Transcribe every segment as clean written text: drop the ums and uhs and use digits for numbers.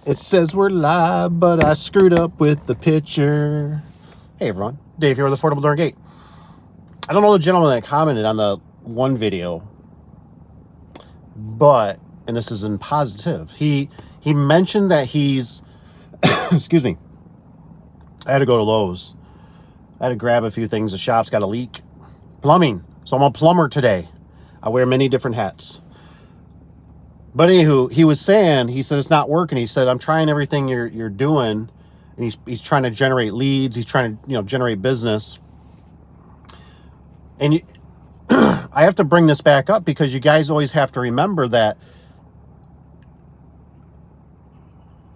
It says we're live, but I screwed up with the picture. Hey everyone, Dave here with Affordable Door and Gate. I don't know the gentleman that commented on the one video, but, and this is in positive, he mentioned that he's, excuse me, I had to go to Lowe's. I had to grab a few things. The shop's got a leak. Plumbing. So I'm a plumber today. I wear many different hats. But anywho, he said it's not working. He said, I'm trying everything you're doing. And he's trying to generate leads. He's trying to, generate business. And I have to bring this back up because you guys always have to remember that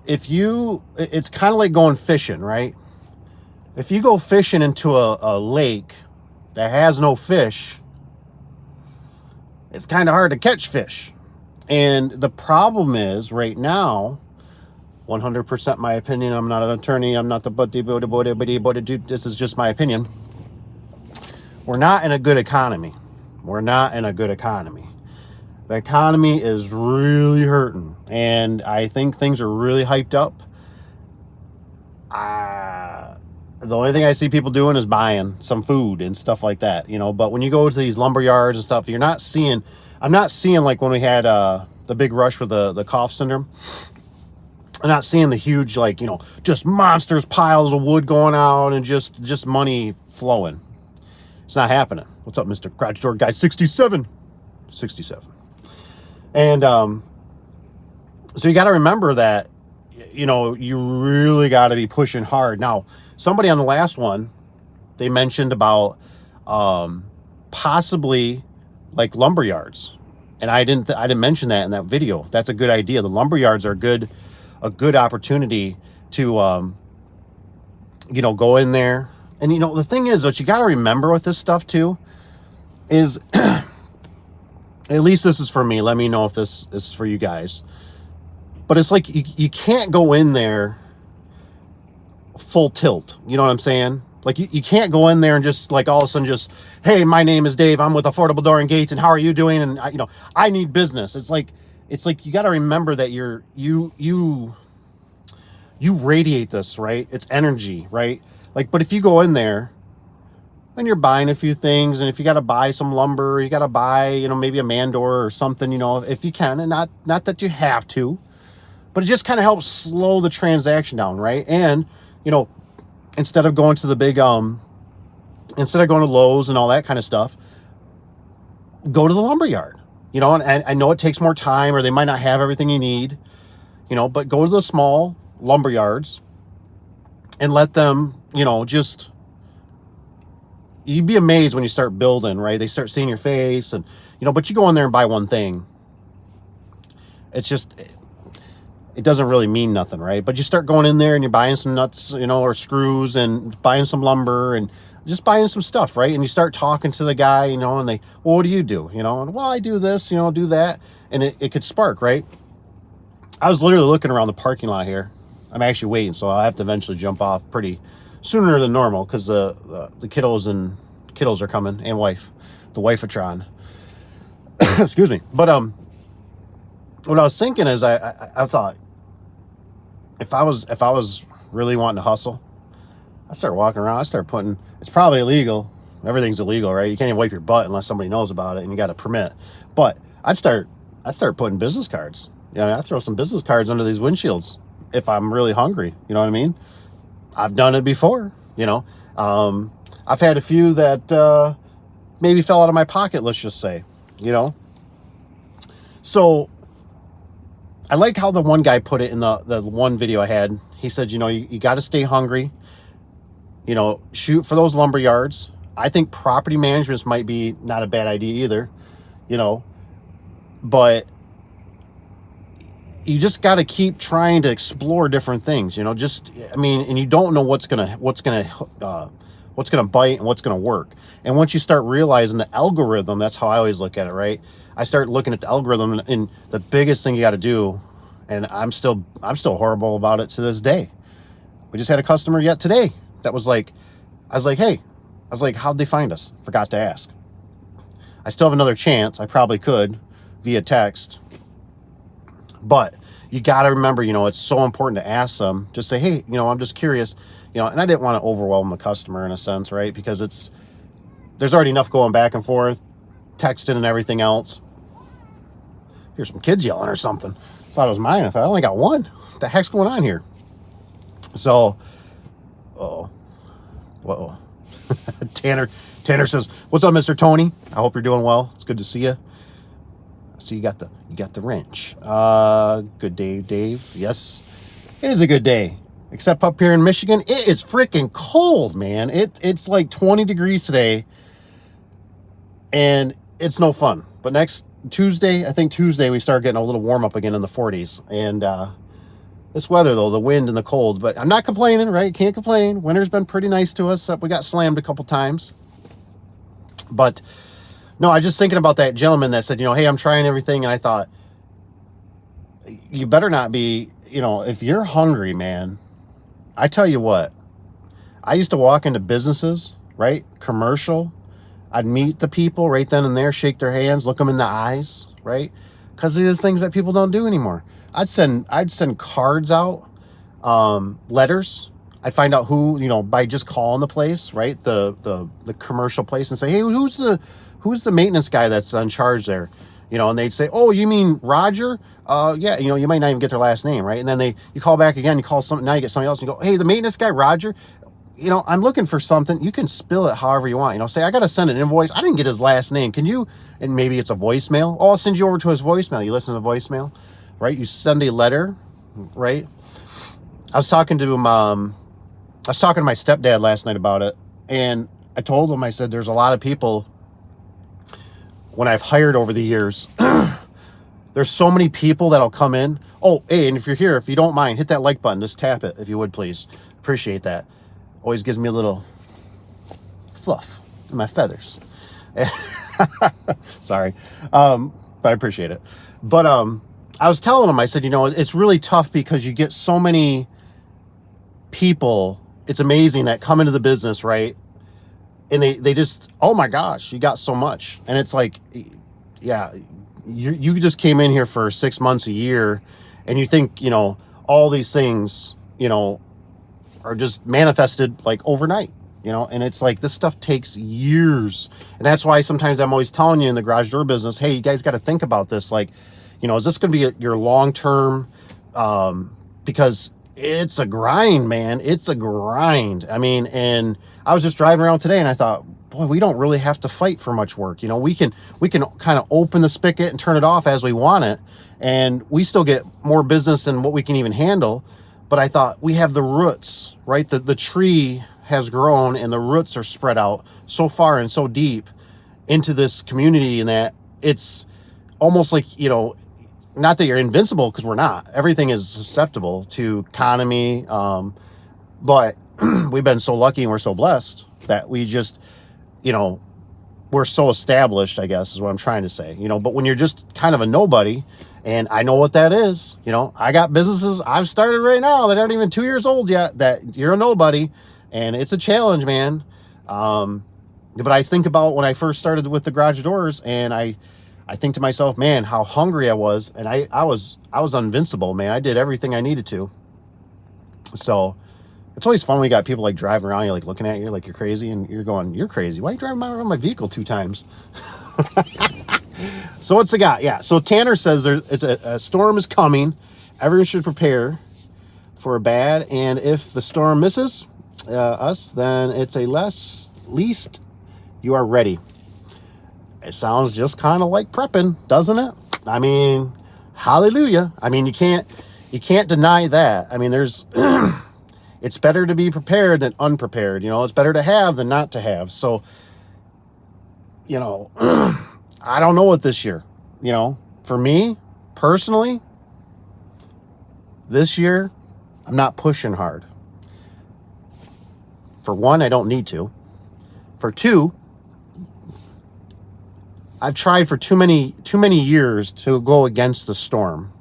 it's kind of like going fishing, right? If you go fishing into a lake that has no fish, it's kind of hard to catch fish. And the problem is right now, 100% my opinion. I'm not an attorney. I'm not the this is just my opinion. We're not in a good economy. We're not in a good economy. The economy is really hurting. And I think things are really hyped up. The only thing I see people doing is buying some food and stuff like that, But when you go to these lumber yards and stuff, I'm not seeing like when we had the big rush with the cough syndrome. I'm not seeing the huge, just monsters, piles of wood going out and just money flowing. It's not happening. What's up, Mr. Garage Door Guy 67? 67. And so you got to remember that, you really got to be pushing hard. Now, somebody on the last one, they mentioned about possibly like lumber yards. And I didn't mention that in that video. That's a good idea. The lumber yards are a good opportunity to go in there. And the thing is, what you got to remember with this stuff too is at least this is for me. Let me know if this is for you guys. But it's like you can't go in there full tilt. You know what I'm saying? Like you can't go in there and just like all of a sudden just, hey, my name is Dave. I'm with Affordable Door and Gates, and how are you doing? And I need business. It's like you got to remember that you radiate this, right? It's energy, right? Like, but if you go in there and you're buying a few things, and if you got to buy some lumber, you got to buy, maybe a man door or something, if you can, and not that you have to, but it just kind of helps slow the transaction down, right? And, instead of going to the big, instead of going to Lowe's and all that kind of stuff, go to the lumber yard, and I know it takes more time, or they might not have everything you need, but go to the small lumber yards and let them, you'd be amazed when you start building, right? They start seeing your face and, but you go in there and buy one thing. It's just, it doesn't really mean nothing, right? But you start going in there and you're buying some nuts, or screws, and buying some lumber and just buying some stuff, right? And you start talking to the guy, and well, what do you do? And well, I do this, do that. And it could spark, right? I was literally looking around the parking lot here. I'm actually waiting, so I'll have to eventually jump off pretty sooner than normal because the kiddos are coming, and the wife-a-tron. Excuse me. But what I was thinking is I thought if I was really wanting to hustle, I start walking around. I start putting, it's probably illegal. Everything's illegal, right? You can't even wipe your butt unless somebody knows about it and you got a permit. But I'd start putting business cards. I throw some business cards under these windshields if I'm really hungry. You know what I mean? I've done it before. I've had a few that maybe fell out of my pocket, let's just say, So I like how the one guy put it in the one video I had. He said, you got to stay hungry, shoot for those lumber yards. I think property management might be not a bad idea either, but you just got to keep trying to explore different things, and you don't know what's going to bite and what's going to work. And once you start realizing the algorithm, that's how I always look at it, right? I start looking at the algorithm, and the biggest thing you got to do, and I'm still horrible about it to this day. We just had a customer yet today that was like, how'd they find us? Forgot to ask. I still have another chance. I probably could via text, but you got to remember, it's so important to ask them. Just say, hey, I'm just curious, and I didn't want to overwhelm the customer in a sense, right? Because there's already enough going back and forth, texting and everything else. Here's some kids yelling or something. Thought it was mine. I thought I only got one. What the heck's going on here? So, whoa. Tanner says, "What's up, Mr. Tony? I hope you're doing well. It's good to see you. I see you got the wrench. Good day, Dave. Yes, it is a good day. Except up here in Michigan, it is freaking cold, man. It's like 20 degrees today, and it's no fun. But next Tuesday, we start getting a little warm up again in the 40s. And this weather, though, the wind and the cold. But I'm not complaining, right? Can't complain. Winter's been pretty nice to us. We got slammed a couple times. But no, I was just thinking about that gentleman that said, hey, I'm trying everything. And I thought, you better not be, if you're hungry, man, I tell you what, I used to walk into businesses, right? Commercial. I'd meet the people right then and there, shake their hands, look them in the eyes, right? Because there's things that people don't do anymore. I'd send cards out, letters. I'd find out who, by just calling the place, right? The commercial place, and say, hey, who's the maintenance guy that's in charge there? And they'd say, oh, you mean Roger? Yeah, you might not even get their last name, right? And then you call back again, you call now you get somebody else, and you go, hey, the maintenance guy, Roger, I'm looking for something. You can spill it however you want. Say, I got to send an invoice. I didn't get his last name. Can you? And maybe it's a voicemail. Oh, I'll send you over to his voicemail. You listen to the voicemail, right? You send a letter, right? I was talking to my stepdad last night about it, and I told him, I said, there's a lot of people when I've hired over the years, there's so many people that'll come in. Oh, hey, and if you're here, if you don't mind, hit that like button. Just tap it, if you would, please. Appreciate that. Always gives me a little fluff in my feathers. Sorry. But I appreciate it. But I was telling him, I said, it's really tough because you get so many people, it's amazing, that come into the business, right? And they just, oh my gosh, you got so much. And it's like, yeah, you just came in here for 6 months, a year, and you think, all these things, are just manifested like overnight, and it's like, this stuff takes years. And that's why sometimes I'm always telling you in the garage door business, hey, you guys got to think about this. Like, is this going to be your long-term, because it's a grind, man. It's a grind. I mean, and I was just driving around today and I thought, boy, we don't really have to fight for much work. We can kind of open the spigot and turn it off as we want it. And we still get more business than what we can even handle. But I thought, we have the roots, right? The tree has grown and the roots are spread out so far and so deep into this community, and that it's almost like, not that you're invincible, because we're not. Everything is susceptible to economy. But we've been so lucky and we're so blessed that we just, we're so established, I guess is what I'm trying to say. But when you're just kind of a nobody, and I know what that is, I got businesses I've started right now that aren't even 2 years old yet, that you're a nobody, and it's a challenge, man. But I think about when I first started with the garage doors, and I think to myself, man, how hungry I was, and I was invincible, man. I did everything I needed to. So it's always fun when you got people like driving around, you're like looking at you like you're crazy, and you're going, you're crazy. Why are you driving around my vehicle 2 times? So what's it got? Yeah. So Tanner says it's a storm is coming. Everyone should prepare for a bad. And if the storm misses us, then it's least you are ready. It sounds just kind of like prepping, doesn't it? I mean, hallelujah. I mean, you can't deny that. I mean, it's better to be prepared than unprepared. It's better to have than not to have. So, I don't know what this year, for me personally, this year, I'm not pushing hard. For one, I don't need to. For two, I've tried for too many years to go against the storm.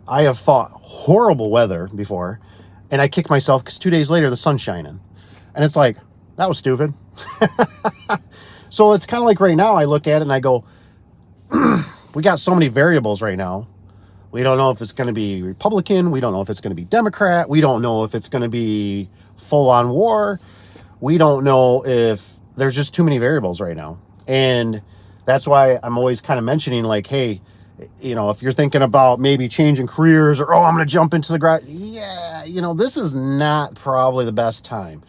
I have fought horrible weather before, and I kick myself because 2 days later, the sun's shining. And it's like, that was stupid. So it's kind of like right now, I look at it and I go, we got so many variables right now. We don't know if it's going to be Republican. We don't know if it's going to be Democrat. We don't know if it's going to be full-on war. We don't know if there's just too many variables right now. And that's why I'm always kind of mentioning like, hey, you know, if you're thinking about maybe changing careers or, oh, I'm going to jump into the garage. Yeah, you know, this is not probably the best time.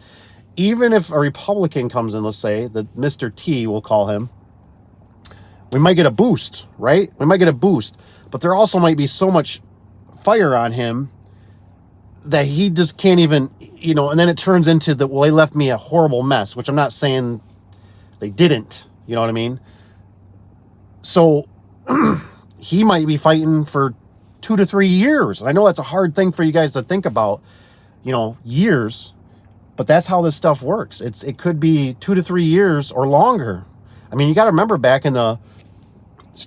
Even if a Republican comes in, let's say that Mr. T, we'll call him, we might get a boost, right? We might get a boost, but there also might be so much fire on him that he just can't even, you know, and then it turns into the, well, they left me a horrible mess, which I'm not saying they didn't, you know what I mean? So he might be fighting for 2 to 3 years. And I know that's a hard thing for you guys to think about, you know, years, but that's how this stuff works. It could be 2 to 3 years or longer. I mean, you got to remember back in the,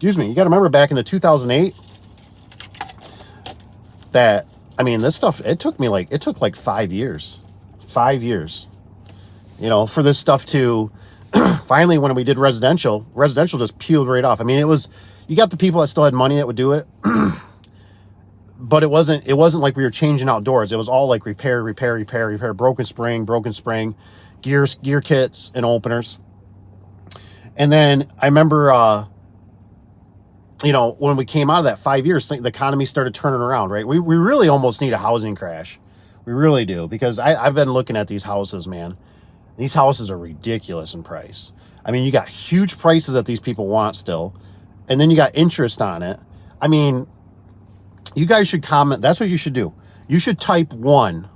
you got to remember back in the 2008 that, I mean, this stuff, it took like 5 years, you know, for this stuff to finally, when we did residential just peeled right off. I mean, you got the people that still had money that would do it, but it wasn't like we were changing out doors. It was all like repair, broken spring, gear kits and openers. And then I remember, you know, when we came out of that 5 years, the economy started turning around, right? We really almost need a housing crash. We really do, because I've been looking at these houses, man. These houses are ridiculous in price. I mean, you got huge prices that these people want still, and then you got interest on it. I mean, you guys should comment. That's what you should do. You should type 1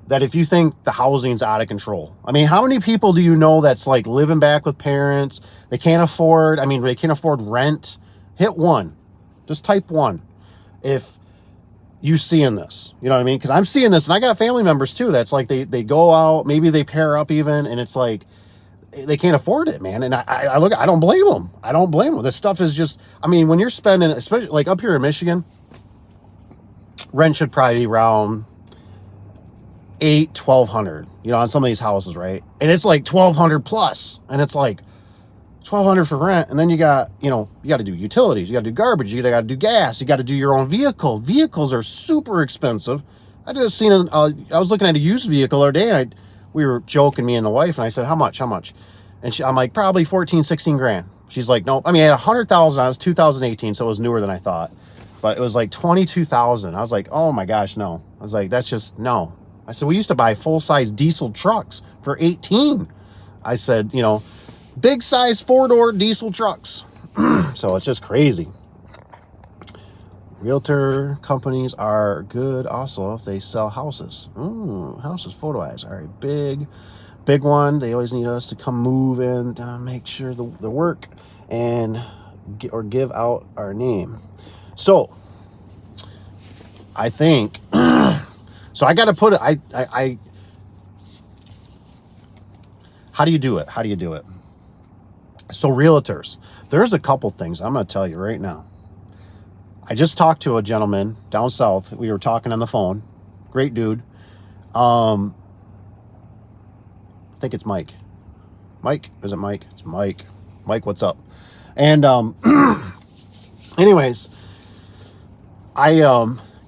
that if you think the housing's out of control. I mean, how many people do you know that's like living back with parents? They can't afford rent. Hit 1. Just type 1 if you seeing this. You know what I mean? Because I'm seeing this, and I got family members too that's like they go out, maybe they pair up even, and it's like they can't afford it, man. And I look, I don't blame them. This stuff is just, I mean, when you're spending, especially like up here in Michigan, rent should probably be around $1,200, you know, on some of these houses, right? And it's like $1,200 plus, and it's like $1,200 for rent, and then you got, you know, you got to do utilities, you got to do garbage, you got to do gas, you got to do your own vehicle. Vehicles are super expensive. I was looking at a used vehicle the other day, and we were joking, me and the wife, and I said, how much? And I'm like, probably 14, 16 grand. She's like, nope. I mean, I had 100,000. I was 2018, so it was newer than I thought, but it was like 22,000. I was like, oh my gosh, no. I was like, that's just no. I said, we used to buy full-size diesel trucks for 18. I said, you know, big size 4-door diesel trucks. So it's just crazy. Realtor companies are good also if they sell houses. Houses, photo eyes. All right, big one. They always need us to come move and make sure the work and give out our name. So I think, so I got to put it, how do you do it? So realtors, there's a couple things I'm going to tell you right now. I just talked to a gentleman down south. We were talking on the phone. Great dude. I think it's Mike. Mike? Is it Mike? It's Mike. Mike, what's up? And anyways,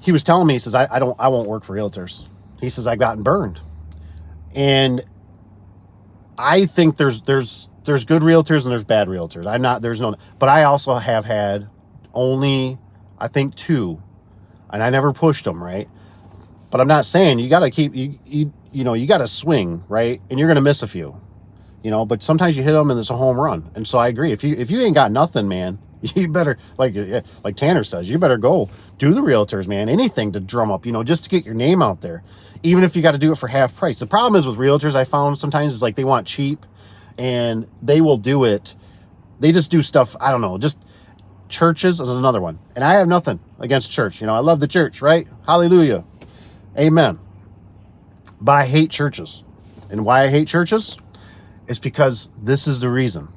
he was telling me, he says, I won't work for realtors. He says, I've gotten burned. And I think there's good realtors and there's bad realtors. But I also have had only, I think 2, and I never pushed them, right? But I'm not saying you got to keep, you got to swing, right? And you're going to miss a few, you know, but sometimes you hit them and it's a home run. And so I agree. If you ain't got nothing, man, you better, like Tanner says, you better go do the realtors, man. Anything to drum up, you know, just to get your name out there, even if you got to do it for half price. The problem is with realtors, I found sometimes is like they want cheap, and they will do it. They just do stuff. I don't know. Just churches is another one. And I have nothing against church. You know, I love the church, right? Hallelujah. Amen. But I hate churches. And why I hate churches is because this is the reason.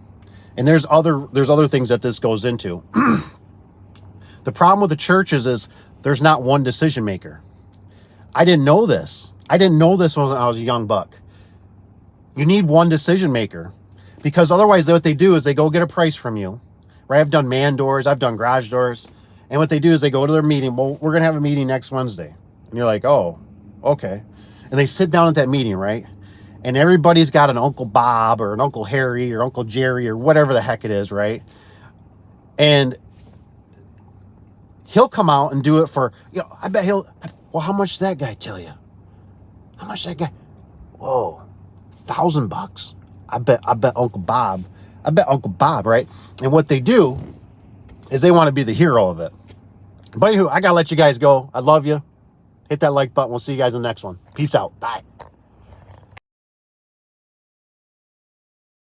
And there's other things that this goes into. The problem with the churches is there's not one decision maker. I didn't know this. I didn't know this when I was a young buck. You need one decision maker, because otherwise what they do is they go get a price from you, right? I've done man doors, I've done garage doors, And what they do is they go to their meeting. Well, we're going to have a meeting next Wednesday. And you're like, oh, okay. And they sit down at that meeting, right? And everybody's got an Uncle Bob or an Uncle Harry or Uncle Jerry or whatever the heck it is, right? And he'll come out and do it for, I bet well, how much did that guy tell you? How much that guy? Whoa, $1,000. I bet Uncle Bob, right? And what they do is they want to be the hero of it. But anywho, I got to let you guys go. I love you. Hit that like button. We'll see you guys in the next one. Peace out. Bye.